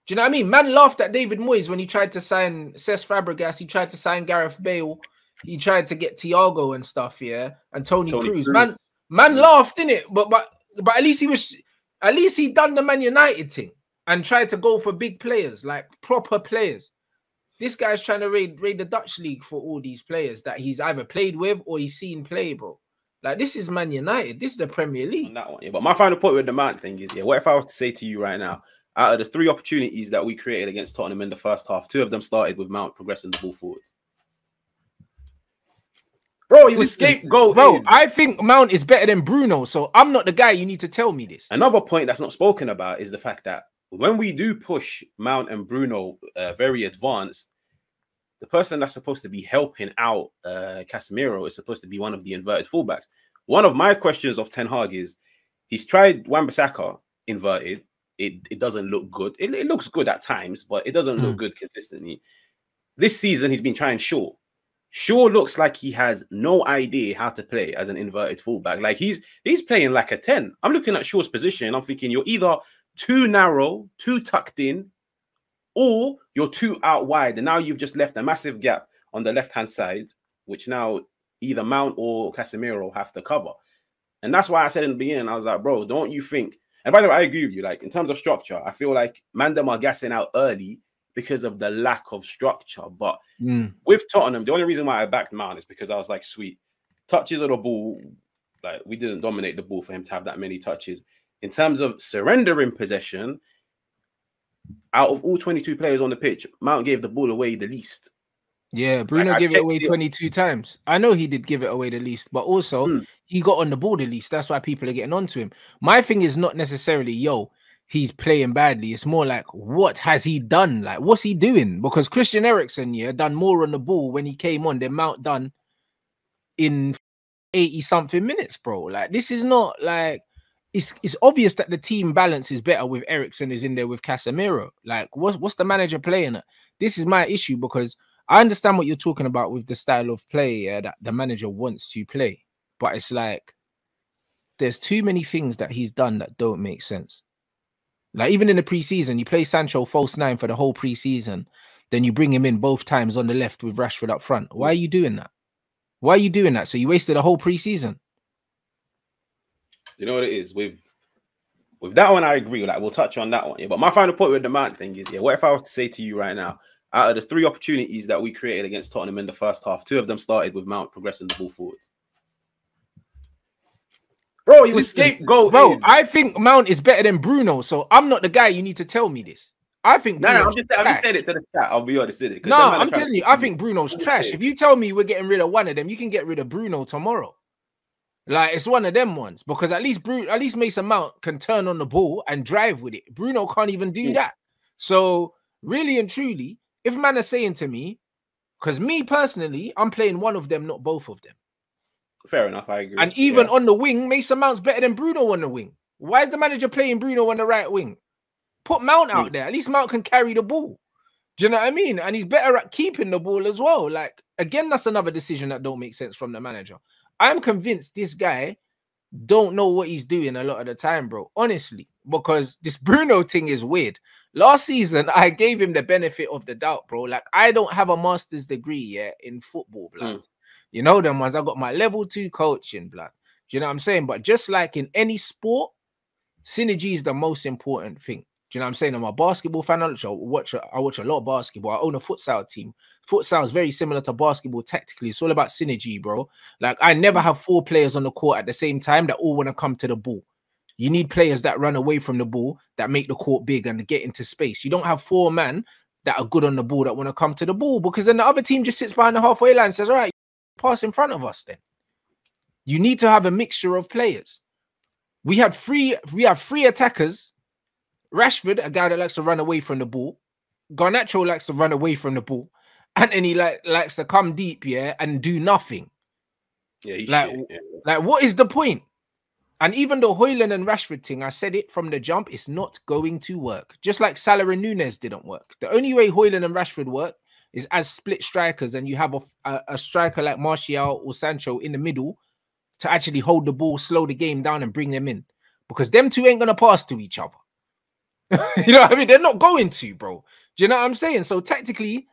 Do you know what I mean? Man laughed at David Moyes when he tried to sign Cesc Fabregas. He tried to sign Gareth Bale. He tried to get Thiago and stuff, yeah, and Tony Cruz. Man laughed, innit? But at least he done the Man United thing and tried to go for big players, like proper players. This guy's trying to raid the Dutch league for all these players that he's either played with or he's seen play, bro. Like, this is Man United. This is the Premier League. On that one, yeah. But my final point with the Mount thing is, yeah, what if I was to say to you right now, out of the 3 opportunities that we created against Tottenham in the first half, 2 of them started with Mount progressing the ball forwards. Bro, he was scapegoat. Bro, I think Mount is better than Bruno, so I'm not the guy you need to tell me this. Another point that's not spoken about is the fact that when we do push Mount and Bruno very advanced, the person that's supposed to be helping out Casemiro is supposed to be one of the inverted fullbacks. One of my questions of Ten Hag is, he's tried Wan-Bissaka inverted. It doesn't look good. It looks good at times, but it doesn't look good consistently. This season, he's been trying Shaw. Shaw looks like he has no idea how to play as an inverted fullback. Like, he's playing like a 10. I'm looking at Shaw's position. I'm thinking you're either too narrow, too tucked in, or you're too out wide. And now you've just left a massive gap on the left-hand side, which now either Mount or Casemiro have to cover. And that's why I said in the beginning, I was like, bro, don't you think... And by the way, I agree with you. Like, in terms of structure, I feel like Mandem are gassing out early because of the lack of structure. But with Tottenham, the only reason why I backed Mount is because I was like, sweet, touches of the ball, like, we didn't dominate the ball for him to have that many touches. In terms of surrendering possession, out of all 22 players on the pitch, Mount gave the ball away the least. Yeah, Bruno gave it away 22 times. I know he did give it away the least, but also he got on the ball the least. That's why people are getting onto him. My thing is not necessarily, yo, he's playing badly. It's more like, what has he done? Like, what's he doing? Because Christian Eriksen, yeah, done more on the ball when he came on than Mount done in 80-something minutes, bro. Like, this is not like... It's obvious that the team balance is better with Eriksen is in there with Casemiro. Like, what's the manager playing at? This is my issue, because I understand what you're talking about with the style of play that the manager wants to play. But it's like, there's too many things that he's done that don't make sense. Like, even in the preseason, you play Sancho false 9 for the whole preseason. Then you bring him in both times on the left with Rashford up front. Why are you doing that? Why are you doing that? So you wasted a whole preseason. You know what it is? With that one, I agree. Like, we'll touch on that one. Yeah, but my final point with the Mount thing is, yeah, what if I was to say to you right now, out of the 3 opportunities that we created against Tottenham in the first half, 2 of them started with Mount progressing the ball forwards. Bro, he was scapegoat. Bro, I think Mount is better than Bruno, so I'm not the guy you need to tell me this. I think I'm just saying it to the chat. I'll be honest with it. No, I'm telling you, I think Bruno's trash. If you tell me we're getting rid of one of them, you can get rid of Bruno tomorrow. Like, it's one of them ones, because at least Mason Mount can turn on the ball and drive with it. Bruno can't even do that. So really and truly, if man are saying to me, because me personally, I'm playing one of them, not both of them. Fair enough, I agree. And even on the wing, Mason Mount's better than Bruno on the wing. Why is the manager playing Bruno on the right wing? Put Mount out there. At least Mount can carry the ball. Do you know what I mean? And he's better at keeping the ball as well. Like, again, that's another decision that don't make sense from the manager. I'm convinced this guy don't know what he's doing a lot of the time, bro. Honestly, because this Bruno thing is weird. Last season, I gave him the benefit of the doubt, bro. Like, I don't have a master's degree yet in football, blood. You know them ones. I got my level 2 coaching, blood. Do you know what I'm saying? But just like in any sport, synergy is the most important thing. Do you know what I'm saying? I'm a basketball fan. I watch a lot of basketball. I own a futsal team. Futsal is very similar to basketball tactically. It's all about synergy, bro. Like, I never have 4 players on the court at the same time that all want to come to the ball. You need players that run away from the ball, that make the court big and get into space. You don't have 4 men that are good on the ball that want to come to the ball, because then the other team just sits behind the halfway line and says, all right, pass in front of us then. You need to have a mixture of players. We have 3 attackers. Rashford, a guy that likes to run away from the ball. Garnacho likes to run away from the ball. And then he likes to come deep, yeah, and do nothing. Yeah, he's like, what is the point? And even the Højlund and Rashford thing, I said it from the jump, it's not going to work. Just like Salah and Núñez didn't work. The only way Højlund and Rashford work is as split strikers, and you have a striker like Martial or Sancho in the middle to actually hold the ball, slow the game down, and bring them in. Because them two ain't going to pass to each other. You know what I mean? They're not going to, bro. Do you know what I'm saying? So tactically,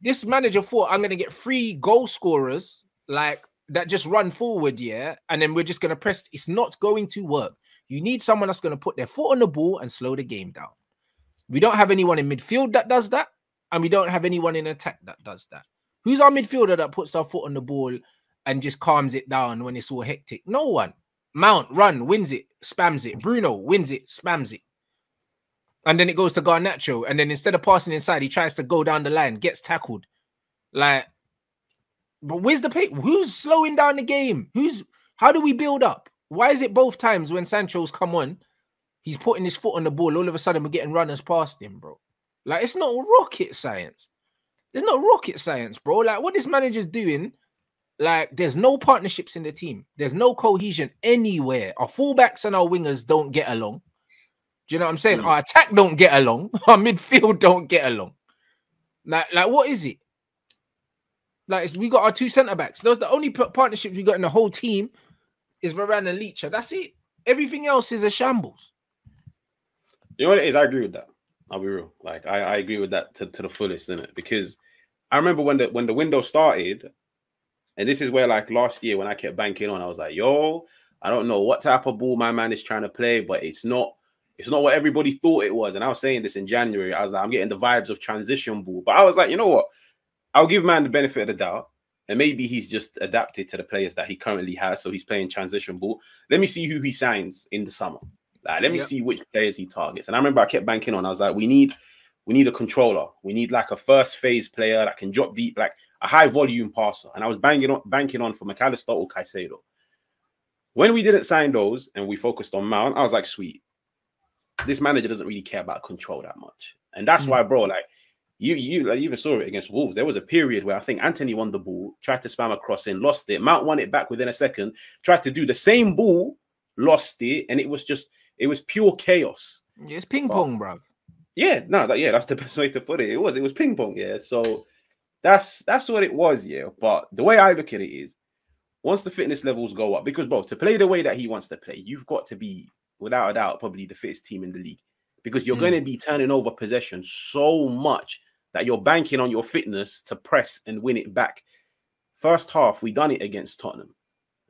this manager thought I'm gonna get 3 goal scorers like that just run forward, yeah, and then we're just gonna press. It's not going to work. You need someone that's gonna put their foot on the ball and slow the game down. We don't have anyone in midfield that does that, and we don't have anyone in attack that does that. Who's our midfielder that puts our foot on the ball and just calms it down when it's all hectic? No one. Mount, run, wins it, spams it. Bruno wins it, spams it. And then it goes to Garnacho. And then instead of passing inside, he tries to go down the line, gets tackled. Like, but where's the pace? Who's slowing down the game? How do we build up? Why is it both times when Sancho's come on, he's putting his foot on the ball, all of a sudden we're getting runners past him, bro? Like, it's not rocket science. There's no rocket science, bro. Like, what this manager's doing, like, there's no partnerships in the team. There's no cohesion anywhere. Our fullbacks and our wingers don't get along. Do you know what I'm saying? Our attack don't get along. Our midfield don't get along. Like what is it? Like, we got our 2 centre-backs. Those the only partnerships we got in the whole team is Varane and Leacher. That's it. Everything else is a shambles. You know what it is? I agree with that. I'll be real. Like, I agree with that to the fullest, isn't it? Because I remember when the window started, and this is where, like, last year when I kept banking on, I was like, yo, I don't know what type of ball my man is trying to play, but it's not what everybody thought it was. And I was saying this in January. I was like, I'm getting the vibes of transition ball. But I was like, you know what? I'll give man the benefit of the doubt. And maybe he's just adapted to the players that he currently has. So he's playing transition ball. Let me see who he signs in the summer. Like, let me see which players he targets. And I remember I kept banking on. I was like, we need a controller. We need like a first phase player that can drop deep, like a high volume passer. And I was banking on for McAllister or Caicedo. When we didn't sign those and we focused on Mount, I was like, sweet. This manager doesn't really care about control that much. And that's why, bro, like, you even saw it against Wolves. There was a period where I think Anthony won the ball, tried to spam a cross in, lost it. Mount won it back within a second, tried to do the same ball, lost it, and it was pure chaos. Yeah, it's ping pong, bro. Yeah, no, that's the best way to put it. It was ping pong, yeah. So that's what it was, yeah. But the way I look at it is, once the fitness levels go up, because, bro, to play the way that he wants to play, you've got to be, without a doubt, probably the fittest team in the league, because you're going to be turning over possession so much that you're banking on your fitness to press and win it back. First half, we done it against Tottenham,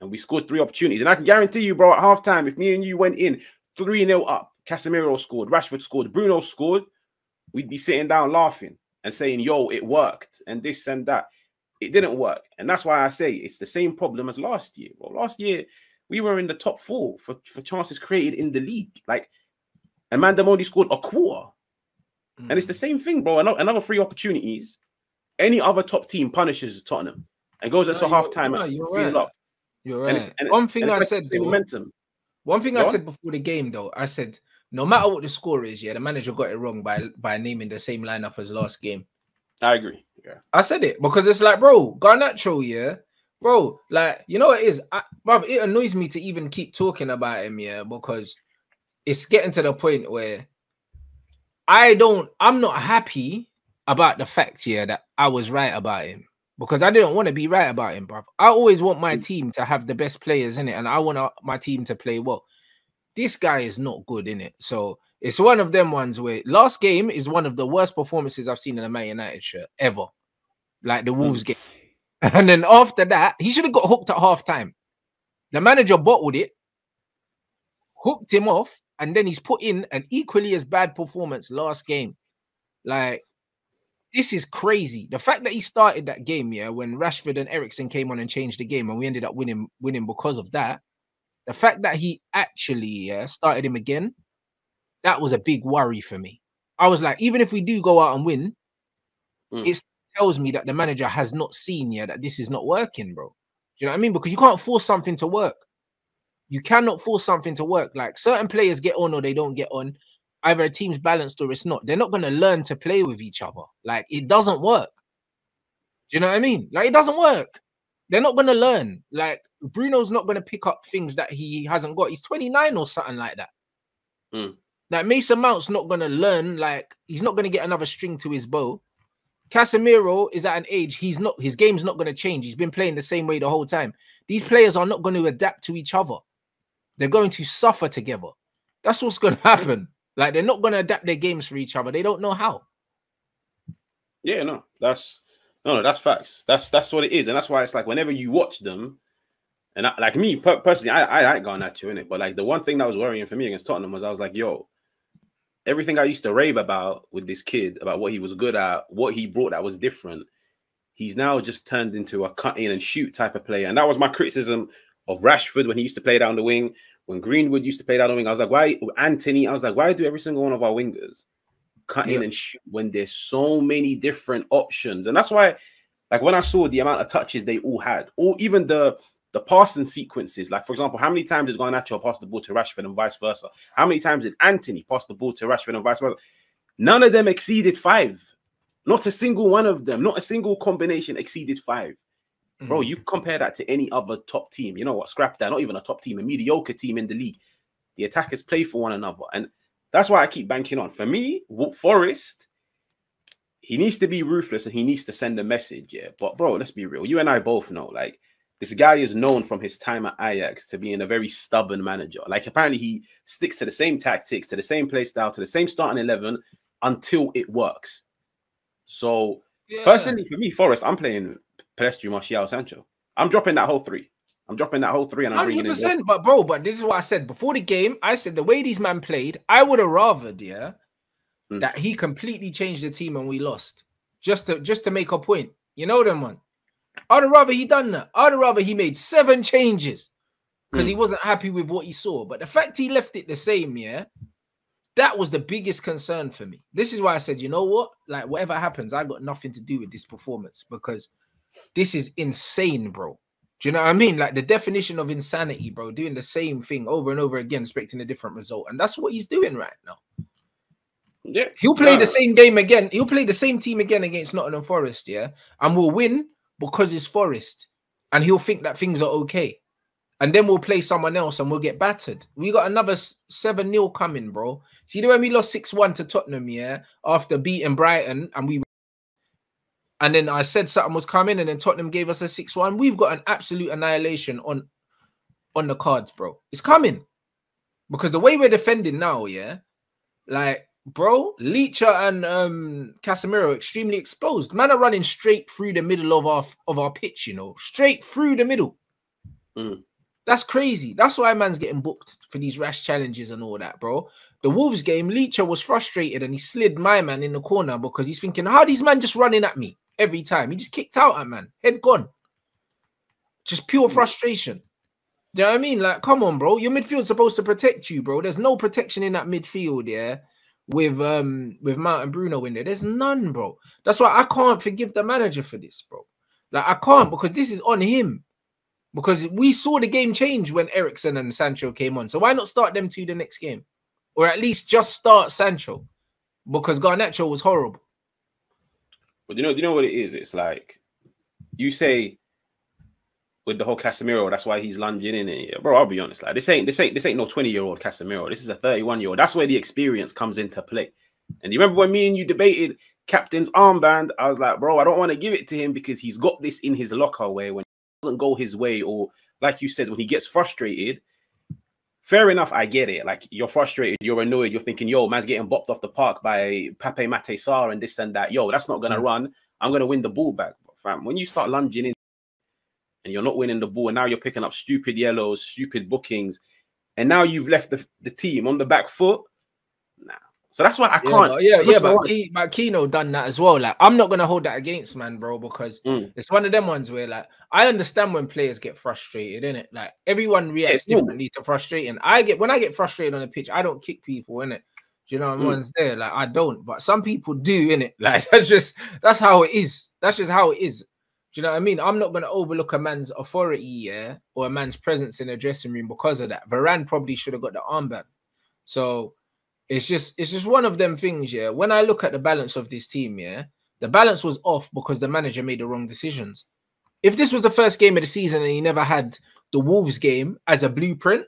and we scored 3 opportunities. And I can guarantee you, bro, at halftime, if me and you went in 3-0 up, Casemiro scored, Rashford scored, Bruno scored, we'd be sitting down laughing and saying, yo, it worked, and this and that. It didn't work. And that's why I say it's the same problem as last year. Well, last year, we were in the top 4 for chances created in the league. Like, and Mandem only scored a quarter. And it's the same thing, bro. Another 3 opportunities. Any other top team punishes Tottenham and goes into halftime. You're right. You're right. One thing I said, momentum. One thing I said before the game, though, I said, no matter what the score is, yeah, the manager got it wrong by naming the same lineup as last game. I agree. Yeah, I said it because it's like, bro, Garnacho, yeah, bro, like, you know what it is, bro, it annoys me to even keep talking about him, yeah, because it's getting to the point where I'm not happy about the fact, yeah, that I was right about him, because I didn't want to be right about him, bro. I always want my team to have the best players in it, and I want my team to play well. This guy is not good in it, so it's one of them ones where last game is one of the worst performances I've seen in a Man United shirt ever, like the Wolves game. And then after that, he should have got hooked at halftime. The manager bottled it, hooked him off, and then he's put in an equally as bad performance last game. Like, this is crazy. The fact that he started that game, yeah, when Rashford and Eriksen came on and changed the game, and we ended up winning because of that. The fact that he actually started him again, that was a big worry for me. I was like, even if we do go out and win, it tells me that the manager has not seen yet that this is not working, bro. Do you know what I mean? Because you can't force something to work. You cannot force something to work. Like, certain players get on or they don't get on. Either a team's balanced or it's not. They're not going to learn to play with each other. Like, it doesn't work. Do you know what I mean? Like, it doesn't work. They're not going to learn. Like, Bruno's not going to pick up things that he hasn't got. He's 29 or something like that. Like, Mason Mount's not going to learn. Like, he's not going to get another string to his bow. Casemiro is at an age, his game's not going to change. He's been playing the same way the whole time. These players are not going to adapt to each other. They're going to suffer together. That's what's going to happen. Like they're not gonna adapt their games for each other. They don't know how. Yeah, no, that's facts. That's what it is, and that's why it's like whenever you watch them, and like me personally, I ain't going at you in it, but like the one thing that was worrying for me against Tottenham was I was like, yo, everything I used to rave about with this kid, about what he was good at, what he brought that was different, he's now just turned into a cut in and shoot type of player. And that was my criticism of Rashford when he used to play down the wing, when Greenwood used to play down the wing. I was like, why Anthony? I was like, why do every single one of our wingers cut in and shoot when there's so many different options? And that's why, like when I saw the amount of touches they all had, or even the passing sequences, like for example, how many times did Garnacho pass the ball to Rashford and vice versa? How many times did Anthony pass the ball to Rashford and vice versa? None of them exceeded 5. Not a single one of them, not a single combination exceeded 5. Bro, you compare that to any other top team. You know what? Scrap that. Not even a top team, a mediocre team in the league. The attackers play for one another. And that's why I keep banking on. For me, Forest, he needs to be ruthless and he needs to send a message. Yeah. But bro, let's be real. You and I both know, like, this guy is known from his time at Ajax to being a very stubborn manager. Like, apparently he sticks to the same tactics, to the same play style, to the same starting 11 until it works. So, personally, for me, Forest, I'm playing Pedestri, Martial, Sancho. I'm dropping that whole 3. I'm dropping that whole 3 and I'm bringing in... 100%, but bro, but this is what I said. Before the game, I said the way these men played, I would have rather, that he completely changed the team and we lost. Just to make a point. You know them, man. I'd have rather he done that. I'd have rather he made 7 changes because he wasn't happy with what he saw. But the fact he left it the same, that was the biggest concern for me. This is why I said, you know what? Like, whatever happens, I got nothing to do with this performance because this is insane, bro. Do you know what I mean? Like, the definition of insanity, bro, doing the same thing over and over again, expecting a different result. And that's what he's doing right now. Yeah. He'll play the same game again. He'll play the same team again against Nottingham Forest, and we'll win because it's Forest. And he'll think that things are okay. And then we'll play someone else and we'll get battered. We got another 7-0 coming, bro. See, when we lost 6-1 to Tottenham, after beating Brighton, and then I said something was coming, and then Tottenham gave us a 6-1. We've got an absolute annihilation on the cards, bro. It's coming. Because the way we're defending now, like, bro, Leacher and Casemiro are extremely exposed. Man are running straight through the middle of our pitch, straight through the middle. That's crazy. That's why man's getting booked for these rash challenges and all that, bro. The Wolves game, Leacher was frustrated and he slid my man in the corner because he's thinking, how these man just running at me every time? He just kicked out at man. Head gone. Just pure frustration. Do you know what I mean? Like, come on, bro. Your midfield's supposed to protect you, bro. There's no protection in that midfield, with Mount and Bruno in there. There's none, bro. That's why I can't forgive the manager for this, bro. Like, I can't, because this is on him. Because we saw the game change when Eriksen and Sancho came on. So why not start them 2 the next game? Or at least just start Sancho. Because Garnacho was horrible. But you know what it is? It's like, you say with the whole Casemiro, that's why he's lunging in it. Bro, I'll be honest. Like, this ain't no 20-year-old Casemiro. This is a 31-year-old. That's where the experience comes into play. And you remember when me and you debated captain's armband? I was like, bro, I don't want to give it to him because he's got this in his locker where when doesn't go his way, or like you said, when he gets frustrated, fair enough, I get it. Like, you're frustrated, you're annoyed, you're thinking, yo, man's getting bopped off the park by Pape Mate Sarr and this and that. Yo, that's not gonna run. I'm gonna win the ball back. But fam, when you start lunging in and you're not winning the ball, and now you're picking up stupid yellows, stupid bookings, and now you've left the team on the back foot. Nah. So that's why I can't. But Keno done that as well. Like, I'm not gonna hold that against man, bro, because it's one of them ones where, like, I understand when players get frustrated, innit? Like, everyone reacts differently to frustrating. When I get frustrated on the pitch, I don't kick people, innit? Do you know, one's there, like, I don't, but some people do, innit? Like, that's how it is. That's just how it is. Do you know what I mean? I'm not gonna overlook a man's authority, or a man's presence in the dressing room because of that. Varane probably should have got the armband. So it's just one of them things, When I look at the balance of this team, the balance was off because the manager made the wrong decisions. If this was the first game of the season and he never had the Wolves game as a blueprint,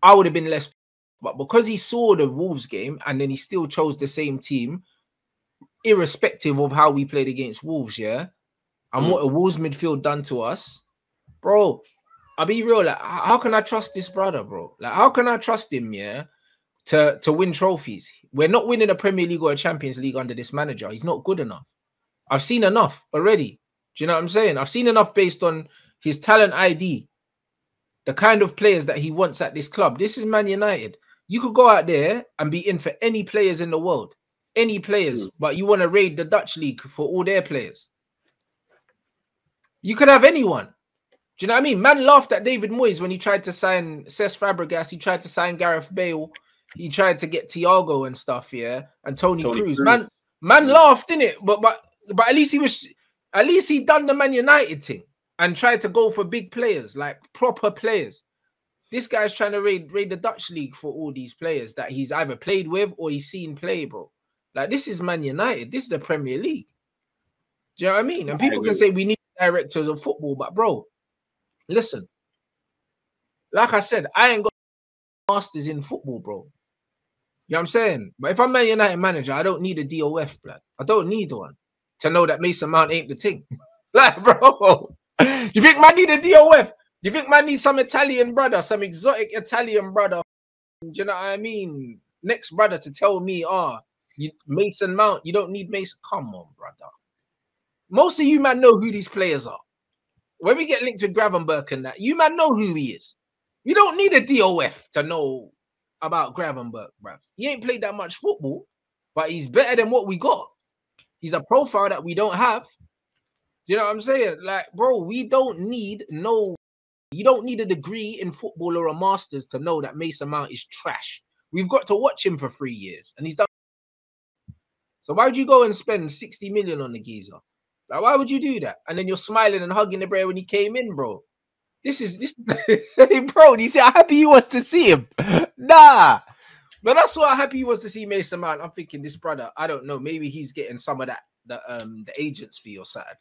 I would have been less. But because he saw the Wolves game and then he still chose the same team, irrespective of how we played against Wolves, and what a Wolves midfield done to us, bro, I'll be real. Like, how can I trust this brother, bro? Like, how can I trust him, to win trophies. We're not winning a Premier League or a Champions League under this manager. He's not good enough. I've seen enough already. Do you know what I'm saying? I've seen enough based on his talent ID, the kind of players that he wants at this club. This is Man United. You could go out there and be in for any players in the world, any players, but you want to raid the Dutch league for all their players. You could have anyone. Do you know what I mean? Man laughed at David Moyes when he tried to sign Cesc Fabregas. He tried to sign Gareth Bale. He tried to get Thiago and stuff, yeah, and Tony Cruz. Man laughed, innit? But at least he done the Man United thing and tried to go for big players, like proper players. This guy's trying to raid the Dutch league for all these players that he's either played with or he's seen play, bro. Like, this is Man United. This is the Premier League. Do you know what I mean? And people can say we need directors of football, but bro, listen. Like I said, I ain't got masters in football, bro. You know what I'm saying? But if I'm Man United manager, I don't need a DOF, blood. I don't need one to know that Mason Mount ain't the thing. Like, bro, you think man need a DOF? You think man need some Italian brother, some exotic Italian brother? Do you know what I mean? Next brother to tell me, Mason Mount, you don't need Mason. Come on, brother. Most of you man know who these players are. When we get linked with Gravenberch and that, you man know who he is. You don't need a DOF to know about Gravenberch, bruv. He ain't played that much football, but he's better than what we got. He's a profile that we don't have. Do you know what I'm saying? Like, bro, we don't need you don't need a degree in football or a master's to know that Mason Mount is trash. We've got to watch him for 3 years, and he's done. So why would you go and spend 60 million on the geezer? Like, why would you do that? And then you're smiling and hugging the bro when he came in, bro. This hey, bro, you see how happy he was to see him? Nah. But that's why happy he was to see Mason Mount. I'm thinking this brother, I don't know, maybe he's getting some of that, the agent's fee or something.